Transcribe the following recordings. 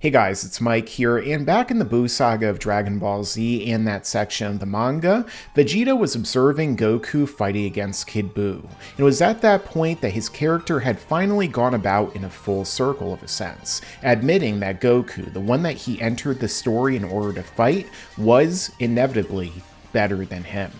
Hey guys, it's Mike here, and back in the Buu saga of Dragon Ball Z and that section of the manga, Vegeta was observing Goku fighting against Kid Buu. It was at that point that his character had finally gone about in a full circle of a sense, admitting that Goku, the one that he entered the story in order to fight, was inevitably better than him.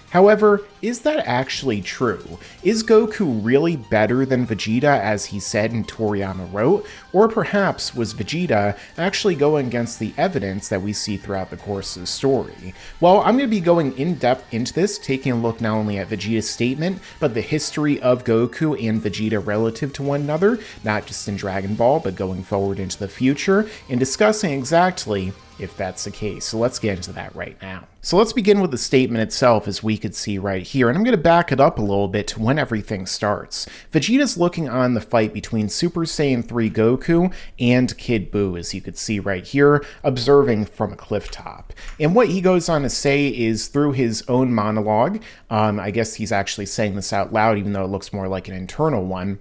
However, is that actually true? Is Goku really better than Vegeta as he said and Toriyama wrote? Or perhaps was Vegeta actually going against the evidence that we see throughout the course of the story? Well, I'm going to be going in depth into this, taking a look not only at Vegeta's statement, but the history of Goku and Vegeta relative to one another, not just in Dragon Ball, but going forward into the future, and discussing exactly if that's the case. So let's get into that right now. So let's begin with the statement itself, as we could see right here, and I'm going to back it up a little bit to when everything starts. Vegeta's looking on the fight between Super Saiyan 3 Goku and Kid Buu, as you could see right here, observing from a cliff top. And what he goes on to say is, through his own monologue, I guess he's actually saying this out loud, even though it looks more like an internal one,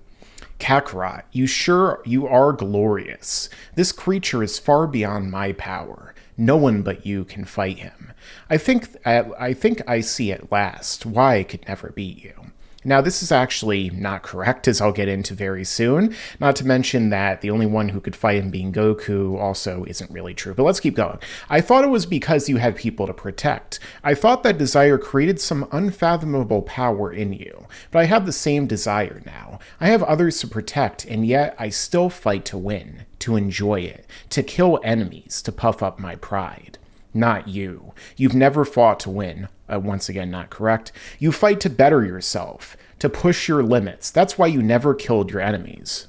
"Kakarot, you are glorious. This creature is far beyond my power. No one but you can fight him. I think I see at last why I could never beat you." Now, this is actually not correct, as I'll get into very soon, not to mention that the only one who could fight him being Goku also isn't really true, but let's keep going. "I thought it was because you had people to protect. I thought that desire created some unfathomable power in you, but I have the same desire now. I have others to protect, and yet I still fight to win, to enjoy it, to kill enemies, to puff up my pride. Not you. You've never fought to win. Once again, not correct. You fight to better yourself, to push your limits. That's why you never killed your enemies."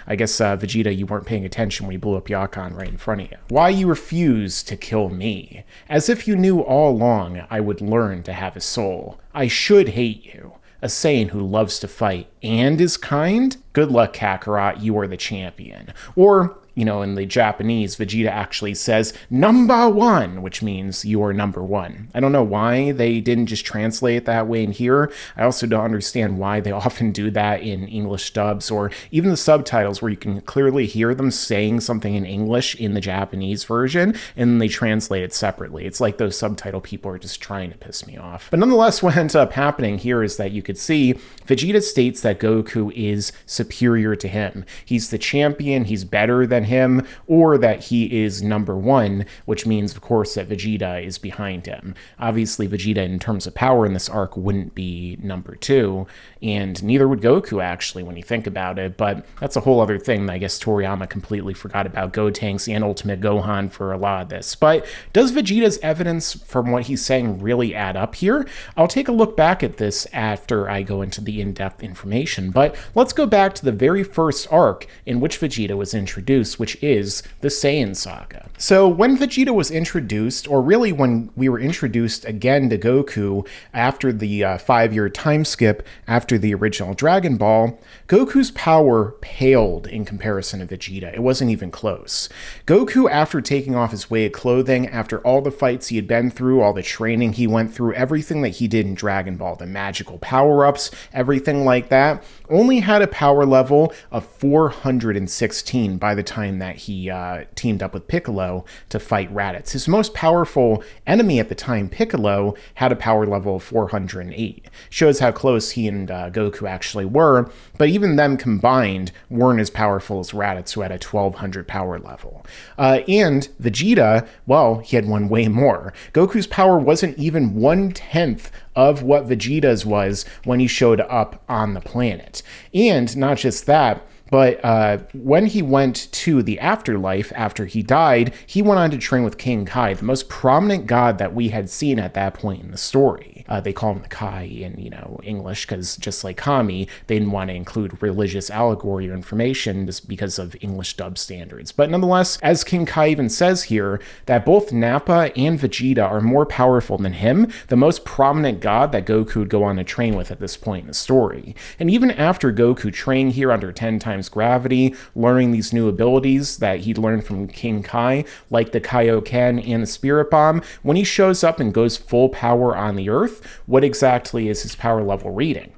I guess, Vegeta, you weren't paying attention when you blew up Yakan right in front of you. "Why you refuse to kill me. As if you knew all along I would learn to have a soul. I should hate you. A Saiyan who loves to fight and is kind? Good luck, Kakarot, you are the champion." Or, in the Japanese, Vegeta actually says, "Number one," which means you are number one. I don't know why they didn't just translate it that way in here. I also don't understand why they often do that in English dubs or even the subtitles, where you can clearly hear them saying something in English in the Japanese version, and then they translate it separately. It's like those subtitle people are just trying to piss me off. But nonetheless, what ends up happening here is that you could see Vegeta states that Goku is superior to him. He's the champion, he's better than him, or that he is number one, which means, of course, that Vegeta is behind him. Obviously, Vegeta, in terms of power in this arc, wouldn't be number two, and neither would Goku, actually, when you think about it, but that's a whole other thing that I guess Toriyama completely forgot about Gotenks and Ultimate Gohan for a lot of this. But does Vegeta's evidence from what he's saying really add up here? I'll take a look back at this after I go into the in-depth information, but let's go back to the very first arc in which Vegeta was introduced, which is the Saiyan Saga. So when Vegeta was introduced, or really when we were introduced again to Goku after the 5-year time skip after the original Dragon Ball, Goku's power paled in comparison to Vegeta. It wasn't even close. Goku, after taking off his weighted clothing, after all the fights he had been through, all the training he went through, everything that he did in Dragon Ball, the magical power-ups, everything like that, only had a power level of 416 by the time that he teamed up with Piccolo to fight Raditz. His most powerful enemy at the time, Piccolo, had a power level of 408. Shows how close he and Goku actually were, but even them combined weren't as powerful as Raditz, who had a 1200 power level. And Vegeta, well, he had one way more. Goku's power wasn't even 1/10 of what Vegeta's was when he showed up on the planet. And not just that, but when he went to the afterlife after he died, he went on to train with King Kai, the most prominent god that we had seen at that point in the story. They call him the Kai in, English, because just like Kami, they didn't want to include religious allegory or information just because of English dub standards. But nonetheless, as King Kai even says here, that both Nappa and Vegeta are more powerful than him, the most prominent god that Goku would go on to train with at this point in the story. And even after Goku trained here under 10 times gravity, learning these new abilities that he'd learned from King Kai, like the Kaioken and the Spirit Bomb, when he shows up and goes full power on the Earth, what exactly is his power level reading?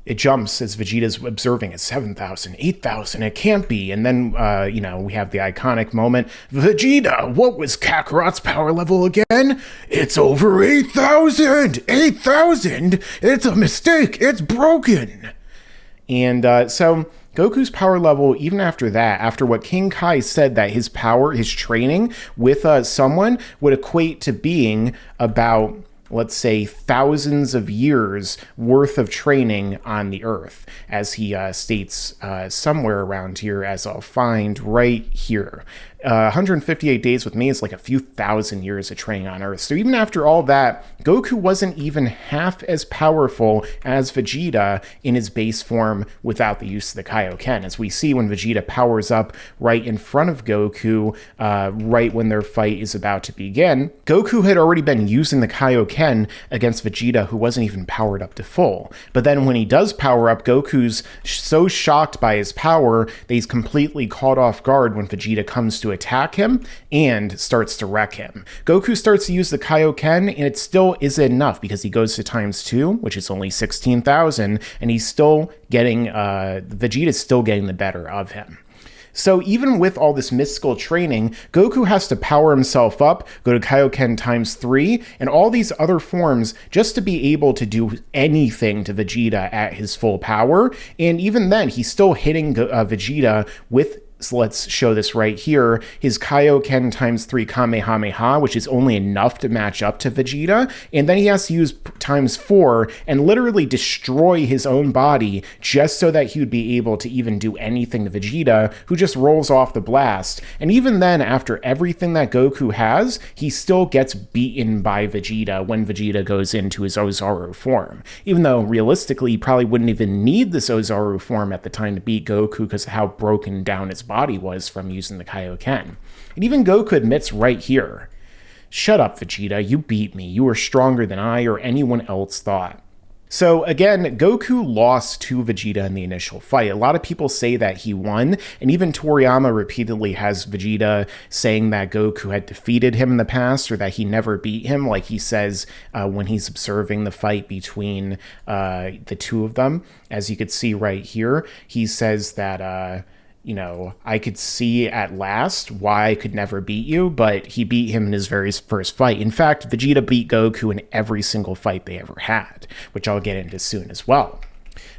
It jumps as Vegeta's observing at 7,000, 8,000, it can't be. And then, we have the iconic moment, Vegeta, what was Kakarot's power level again? It's over 8,000! 8,000! It's a mistake! It's broken! And so Goku's power level, even after that, after what King Kai said that his power, his training with someone would equate to being about, let's say, thousands of years worth of training on the Earth, as he states somewhere around here, as I'll find right here. 158 days with me is like a few thousand years of training on Earth. So even after all that, Goku wasn't even half as powerful as Vegeta in his base form without the use of the Kaioken. As we see when Vegeta powers up right in front of Goku, right when their fight is about to begin, Goku had already been using the Kaioken against Vegeta, who wasn't even powered up to full. But then when he does power up, Goku's so shocked by his power that he's completely caught off guard when Vegeta comes to attack him and starts to wreck him. Goku starts to use the Kaioken, and it still isn't enough because he goes to ×2, which is only 16,000, and he's still getting, Vegeta's still getting the better of him. So even with all this mystical training, Goku has to power himself up, go to Kaioken ×3, and all these other forms just to be able to do anything to Vegeta at his full power. And even then, he's still hitting Vegeta with, so let's show this right here, his Kaioken ×3 Kamehameha, which is only enough to match up to Vegeta, and then he has to use ×4 and literally destroy his own body just so that he would be able to even do anything to Vegeta, who just rolls off the blast. And even then, after everything that Goku has, he still gets beaten by Vegeta when Vegeta goes into his Ozaru form. Even though, realistically, he probably wouldn't even need this Ozaru form at the time to beat Goku because of how broken down his body was from using the Kaioken. And even Goku admits right here, "Shut up, Vegeta, you beat me. You were stronger than I or anyone else thought." So again, Goku lost to Vegeta in the initial fight. A lot of people say that he won, and even Toriyama repeatedly has Vegeta saying that Goku had defeated him in the past or that he never beat him, like he says when he's observing the fight between the two of them. As you could see right here, he says that I could see at last why I could never beat you, but he beat him in his very first fight. In fact, Vegeta beat Goku in every single fight they ever had, which I'll get into soon as well.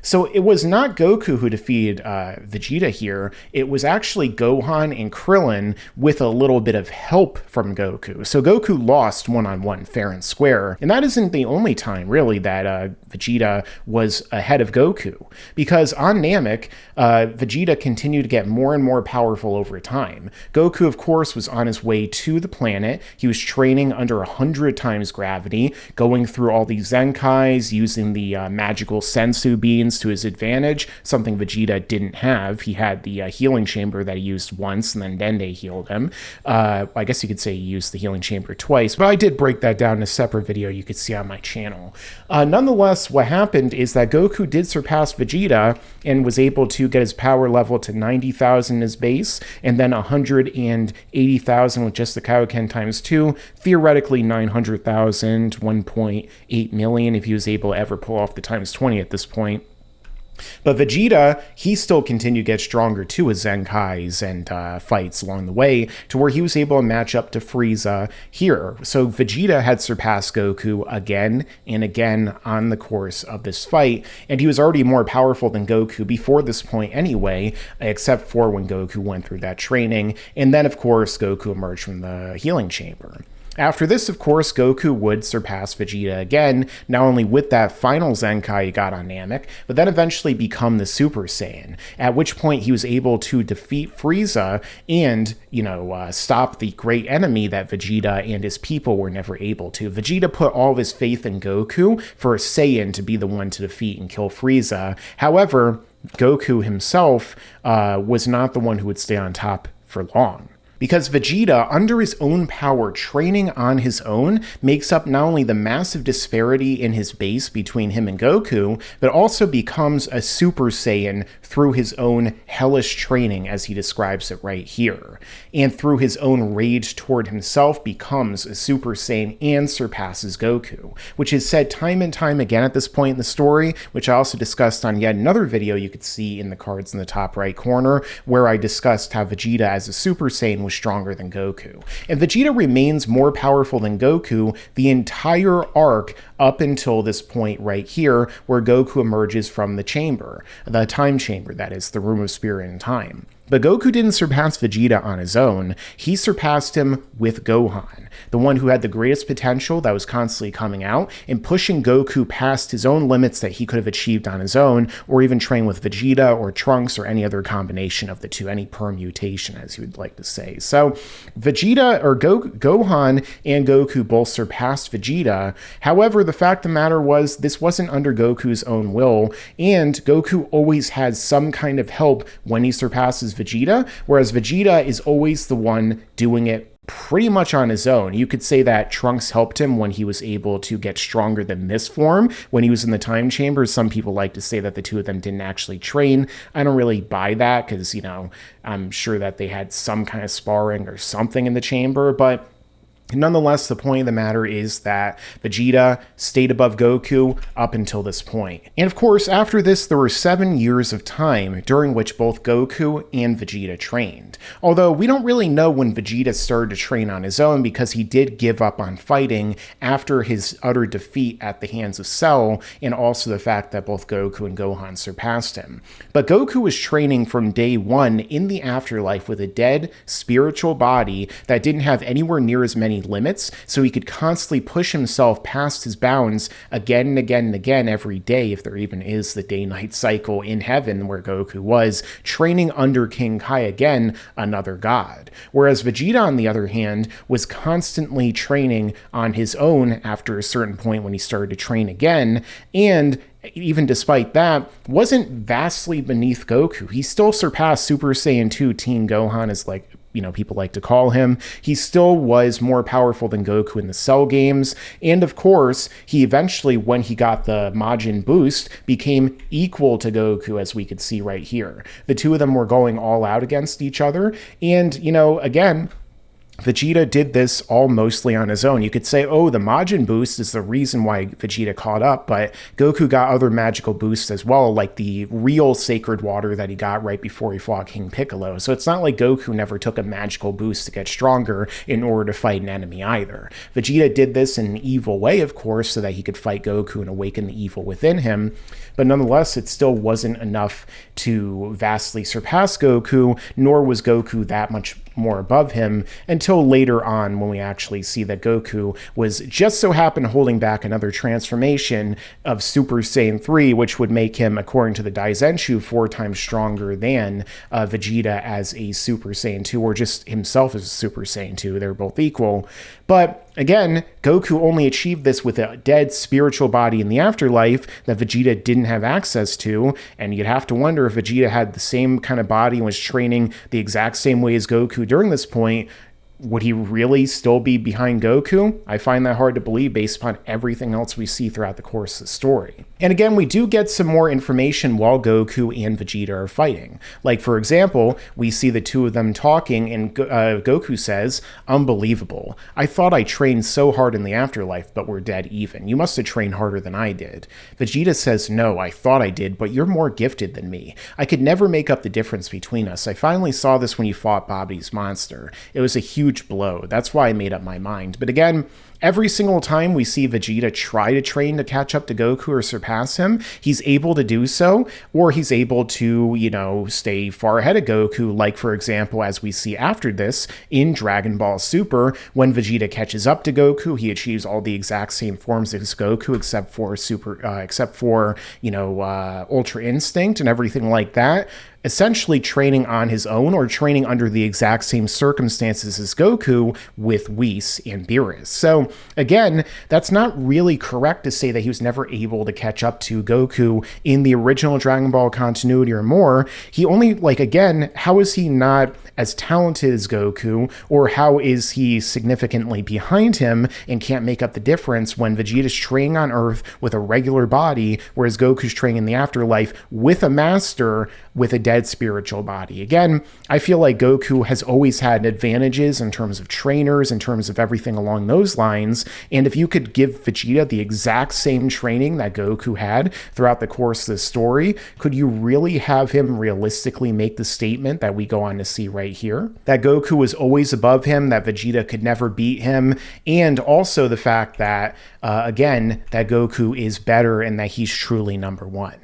So it was not Goku who defeated Vegeta here. It was actually Gohan and Krillin with a little bit of help from Goku. So Goku lost one-on-one fair and square. And that isn't the only time, really, that Vegeta was ahead of Goku. Because on Namek, Vegeta continued to get more and more powerful over time. Goku, of course, was on his way to the planet. He was training under 100 times gravity, going through all these Zenkais, using the magical Sensu beans to his advantage, something Vegeta didn't have. He had the healing chamber that he used once, and then Dende healed him. I guess you could say he used the healing chamber twice, but I did break that down in a separate video you could see on my channel. Nonetheless, what happened is that Goku did surpass Vegeta and was able to get his power level to 90,000 in his base, and then 180,000 with just the Kaioken ×2, theoretically 900,000, 1.8 million if he was able to ever pull off the ×20 at this point. But Vegeta, he still continued to get stronger too with Zenkais and fights along the way, to where he was able to match up to Frieza here. So Vegeta had surpassed Goku again and again on the course of this fight, and he was already more powerful than Goku before this point anyway, except for when Goku went through that training, and then of course Goku emerged from the healing chamber. After this, of course, Goku would surpass Vegeta again, not only with that final Zenkai he got on Namek, but then eventually become the Super Saiyan, at which point he was able to defeat Frieza and, stop the great enemy that Vegeta and his people were never able to. Vegeta put all of his faith in Goku for a Saiyan to be the one to defeat and kill Frieza. However, Goku himself was not the one who would stay on top for long. Because Vegeta, under his own power, training on his own, makes up not only the massive disparity in his base between him and Goku, but also becomes a Super Saiyan through his own hellish training, as he describes it right here. And through his own rage toward himself, becomes a Super Saiyan and surpasses Goku, which is said time and time again at this point in the story, which I also discussed on yet another video you could see in the cards in the top right corner, where I discussed how Vegeta as a Super Saiyan was stronger than Goku. And Vegeta remains more powerful than Goku the entire arc up until this point right here, where Goku emerges from the chamber, the time chamber, that is, the room of spirit and time. But Goku didn't surpass Vegeta on his own, he surpassed him with Gohan, the one who had the greatest potential that was constantly coming out and pushing Goku past his own limits that he could have achieved on his own, or even train with Vegeta or Trunks or any other combination of the two, any permutation as you would like to say. So Vegeta, or Gohan and Goku both surpassed Vegeta. However, the fact of the matter was this wasn't under Goku's own will, and Goku always has some kind of help when he surpasses Vegeta, whereas Vegeta is always the one doing it pretty much on his own. You could say that Trunks helped him when he was able to get stronger than this form when he was in the time chamber. Some people like to say that the two of them didn't actually train. I don't really buy that because, you know, I'm sure that they had some kind of sparring or something in the chamber, but nonetheless, the point of the matter is that Vegeta stayed above Goku up until this point. And of course, after this, there were 7 years of time during which both Goku and Vegeta trained. Although we don't really know when Vegeta started to train on his own because he did give up on fighting after his utter defeat at the hands of Cell, and also the fact that both Goku and Gohan surpassed him. But Goku was training from day one in the afterlife with a dead spiritual body that didn't have anywhere near as many limits, so he could constantly push himself past his bounds again and again and again every day, if there even is the day-night cycle in heaven where Goku was, training under King Kai again, another god. Whereas Vegeta, on the other hand, was constantly training on his own after a certain point when he started to train again, and even despite that, wasn't vastly beneath Goku. He still surpassed Super Saiyan 2 Teen Gohan, as people like to call him. He still was more powerful than Goku in the Cell games, and of course, he eventually, when he got the Majin boost, became equal to Goku, as we could see right here. The two of them were going all out against each other, and, again, Vegeta did this all mostly on his own. You could say, oh, the Majin boost is the reason why Vegeta caught up, but Goku got other magical boosts as well, like the real sacred water that he got right before he fought King Piccolo. So it's not like Goku never took a magical boost to get stronger in order to fight an enemy either. Vegeta did this in an evil way, of course, so that he could fight Goku and awaken the evil within him, but nonetheless, it still wasn't enough to vastly surpass Goku, nor was Goku that much more above him until later on, when we actually see that Goku was just so happened holding back another transformation of Super Saiyan 3, which would make him, according to the Daizenshu, 4 times stronger than Vegeta as a Super Saiyan 2, or just himself as a Super Saiyan 2. They're both equal. But again, Goku only achieved this with a dead spiritual body in the afterlife that Vegeta didn't have access to, and you'd have to wonder if Vegeta had the same kind of body and was training the exact same way as Goku during this point, would he really still be behind Goku? I find that hard to believe based upon everything else we see throughout the course of the story. And again, we do get some more information while Goku and Vegeta are fighting. Like, for example, we see the two of them talking, and Goku says, "Unbelievable. I thought I trained so hard in the afterlife, but we're dead even. You must have trained harder than I did." Vegeta says, "No, I thought I did, but you're more gifted than me. I could never make up the difference between us. I finally saw this when you fought Bobby's monster. It was a huge blow. That's why I made up my mind." But again, every single time we see Vegeta try to train to catch up to Goku or surpass him, he's able to do so, or he's able to, stay far ahead of Goku, like, for example, as we see after this in Dragon Ball Super, when Vegeta catches up to Goku, he achieves all the exact same forms as Goku, except for Ultra Instinct and everything like that. essentially training on his own or training under the exact same circumstances as Goku with Whis and Beerus. So again, that's not really correct to say that he was never able to catch up to Goku in the original Dragon Ball continuity or more. He only, like, again, how is he not as talented as Goku, or how is he significantly behind him and can't make up the difference when Vegeta's training on Earth with a regular body, whereas Goku's training in the afterlife with a master with a dead spiritual body? Again, I feel like Goku has always had advantages in terms of trainers, in terms of everything along those lines, and if you could give Vegeta the exact same training that Goku had throughout the course of the story, could you really have him realistically make the statement that we go on to see right here? That Goku was always above him, that Vegeta could never beat him, and also the fact that, again, that Goku is better and that he's truly number one.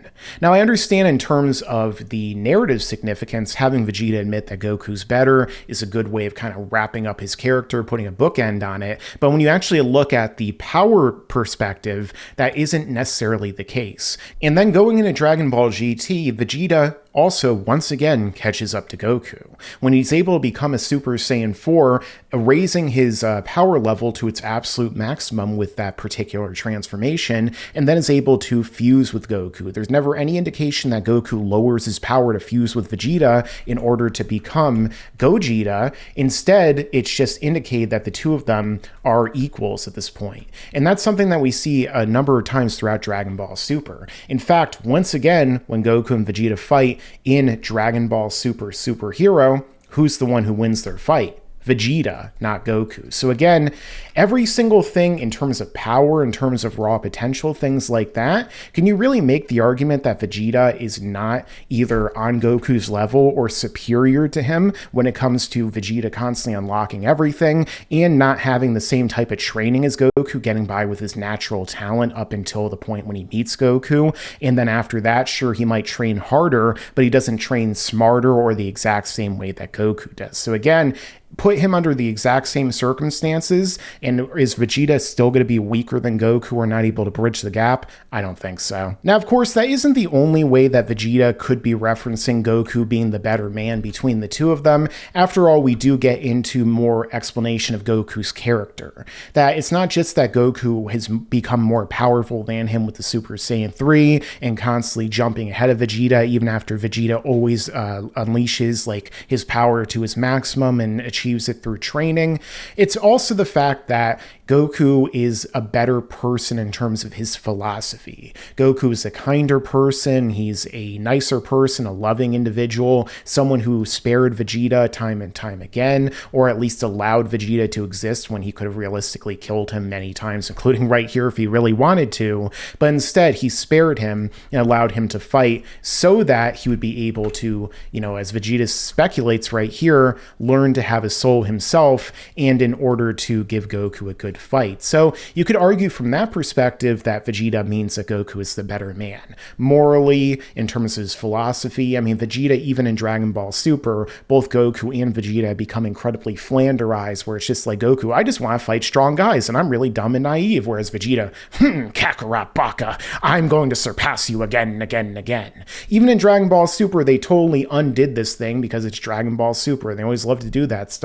Now, I understand in terms of the narrative significance, having Vegeta admit that Goku's better is a good way of kind of wrapping up his character, putting a bookend on it. But when you actually look at the power perspective, that isn't necessarily the case. And then going into Dragon Ball GT, Vegeta also once again catches up to Goku. When he's able to become a Super Saiyan 4, raising his power level to its absolute maximum with that particular transformation, and then is able to fuse with Goku. There's never any indication that Goku lowers his power to fuse with Vegeta in order to become Gogeta. Instead, it's just indicated that the two of them are equals at this point. And that's something that we see a number of times throughout Dragon Ball Super. In fact, once again, when Goku and Vegeta fight in Dragon Ball Super Superhero, who's the one who wins their fight? Vegeta, not Goku. So again, every single thing in terms of power, in terms of raw potential, things like that, can you really make the argument that Vegeta is not either on Goku's level or superior to him when it comes to Vegeta constantly unlocking everything and not having the same type of training as Goku, getting by with his natural talent up until the point when he meets Goku, and then after that, sure, he might train harder, but he doesn't train smarter or the exact same way that Goku does. So again, put him under the exact same circumstances, and is Vegeta still going to be weaker than Goku or not able to bridge the gap? I don't think so. Now, of course, that isn't the only way that Vegeta could be referencing Goku being the better man between the two of them. After all, we do get into more explanation of Goku's character. That it's not just that Goku has become more powerful than him with the Super Saiyan 3 and constantly jumping ahead of Vegeta, even after Vegeta always unleashes like his power to his maximum and achieves it through training. It's also the fact that Goku is a better person in terms of his philosophy. Goku is a kinder person, he's a nicer person, a loving individual, someone who spared Vegeta time and time again, or at least allowed Vegeta to exist when he could have realistically killed him many times, including right here if he really wanted to, but instead he spared him and allowed him to fight so that he would be able to, as Vegeta speculates right here, learn to have a soul himself, and in order to give Goku a good fight. So you could argue from that perspective that Vegeta means that Goku is the better man. Morally, in terms of his philosophy, I mean, Vegeta, even in Dragon Ball Super, both Goku and Vegeta become incredibly flanderized, where it's just like, Goku, I just want to fight strong guys, and I'm really dumb and naive, whereas Vegeta, Kakarot Baka, I'm going to surpass you again and again and again. Even in Dragon Ball Super, they totally undid this thing because it's Dragon Ball Super. They always love to do that stuff,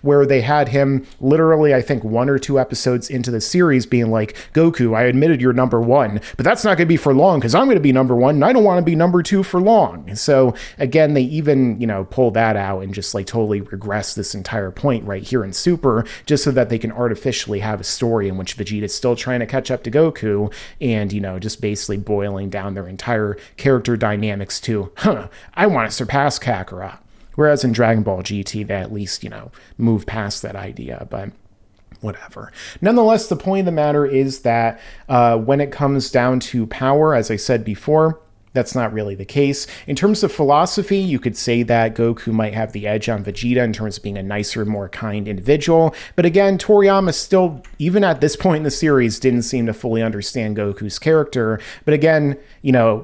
where they had him literally, I think, 1 or 2 episodes into the series being like, Goku, I admitted you're number 1, but that's not going to be for long because I'm going to be number 1 and I don't want to be number 2 for long. So again, they even, pull that out and just like totally regress this entire point right here in Super, just so that they can artificially have a story in which Vegeta's still trying to catch up to Goku and, just basically boiling down their entire character dynamics to, I want to surpass Kakarot. Whereas in Dragon Ball GT, they at least, move past that idea, but whatever. Nonetheless, the point of the matter is that when it comes down to power, as I said before, that's not really the case. In terms of philosophy, you could say that Goku might have the edge on Vegeta in terms of being a nicer, more kind individual. But again, Toriyama still, even at this point in the series, didn't seem to fully understand Goku's character. But again,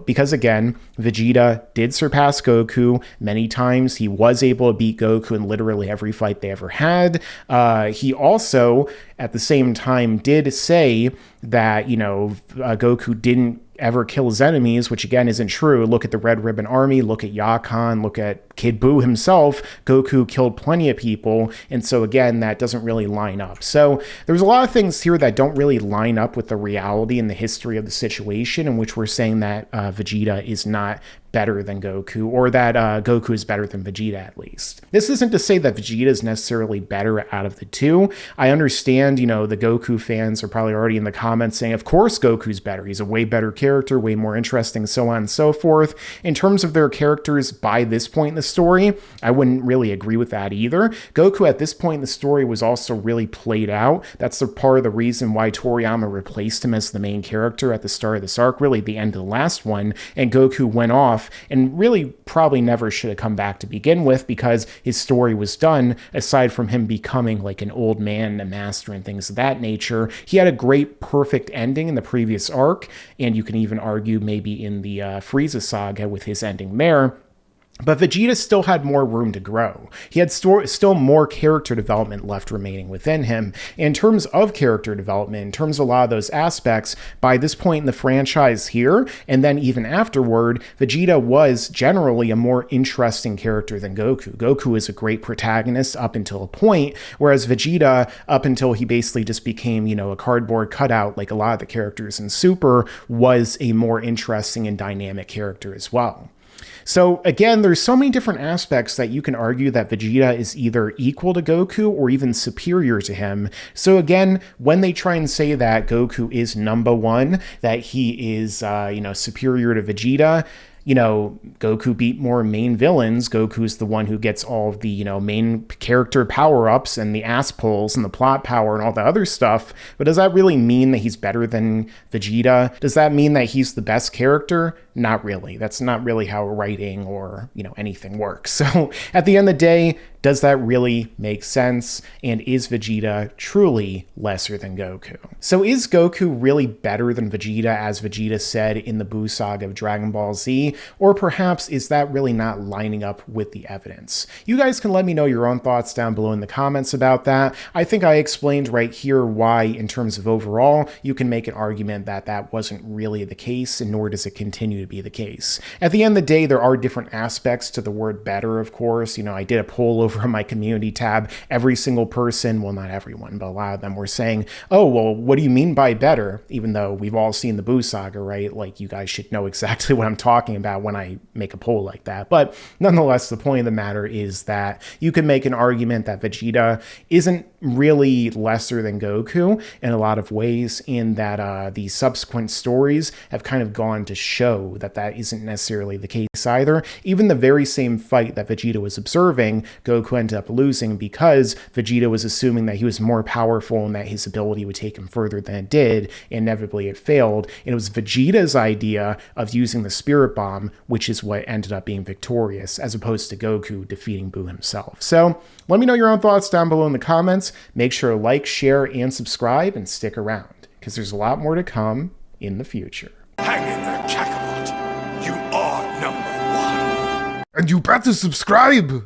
because again, Vegeta did surpass Goku many times. He was able to beat Goku in literally every fight they ever had. He also, at the same time, did say that, Goku didn't ever kill his enemies, which again isn't true. Look at the Red Ribbon Army, look at Yakan, look at Kid Buu himself. Goku killed plenty of people, and so again, that doesn't really line up. So there's a lot of things here that don't really line up with the reality and the history of the situation in which we're saying that Vegeta is not better than Goku, or that Goku is better than Vegeta at least. This isn't to say that Vegeta is necessarily better out of the two. I understand, the Goku fans are probably already in the comments saying, of course Goku's better. He's a way better character, way more interesting, so on and so forth. In terms of their characters by this point in the story, I wouldn't really agree with that either. Goku at this point in the story was also really played out. That's the part of the reason why Toriyama replaced him as the main character at the start of this arc, really at the end of the last one, and Goku went off and really probably never should have come back to begin with, because his story was done. Aside from him becoming like an old man, a master, and things of that nature, he had a great perfect ending in the previous arc, and you can even argue maybe in the Frieza saga with his ending there. But Vegeta still had more room to grow. He had still more character development left remaining within him. In terms of character development, in terms of a lot of those aspects, by this point in the franchise here, and then even afterward, Vegeta was generally a more interesting character than Goku. Goku is a great protagonist up until a point, whereas Vegeta, up until he basically just became, a cardboard cutout like a lot of the characters in Super, was a more interesting and dynamic character as well. So again, there's so many different aspects that you can argue that Vegeta is either equal to Goku or even superior to him. So again, when they try and say that Goku is number one, that he is, superior to Vegeta, Goku beat more main villains. Goku's the one who gets all of the, main character power-ups and the ass pulls and the plot power and all the other stuff. But does that really mean that he's better than Vegeta? Does that mean that he's the best character? Not really. That's not really how writing or, anything works. So at the end of the day, does that really make sense? And is Vegeta truly lesser than Goku? So is Goku really better than Vegeta, as Vegeta said in the Buu Saga of Dragon Ball Z? Or perhaps is that really not lining up with the evidence? You guys can let me know your own thoughts down below in the comments about that. I think I explained right here why, in terms of overall, you can make an argument that that wasn't really the case, and nor does it continue to be the case. At the end of the day, there are different aspects to the word better, of course. I did a poll over on my community tab. Every single person, well, not everyone, but a lot of them were saying, oh, well, what do you mean by better? Even though we've all seen the Buu Saga, right? Like, you guys should know exactly what I'm talking about when I make a poll like that. But nonetheless, the point of the matter is that you can make an argument that Vegeta isn't really lesser than Goku in a lot of ways, in that the subsequent stories have kind of gone to show that that isn't necessarily the case either. Even the very same fight that Vegeta was observing, Goku ended up losing because Vegeta was assuming that he was more powerful and that his ability would take him further than it did. Inevitably, it failed. And it was Vegeta's idea of using the Spirit Bomb, which is what ended up being victorious, as opposed to Goku defeating Buu himself. So let me know your own thoughts down below in the comments. Make sure to like, share, and subscribe, and stick around, because there's a lot more to come in the future. Hang in there, Kakarot. You are number one. And you better subscribe!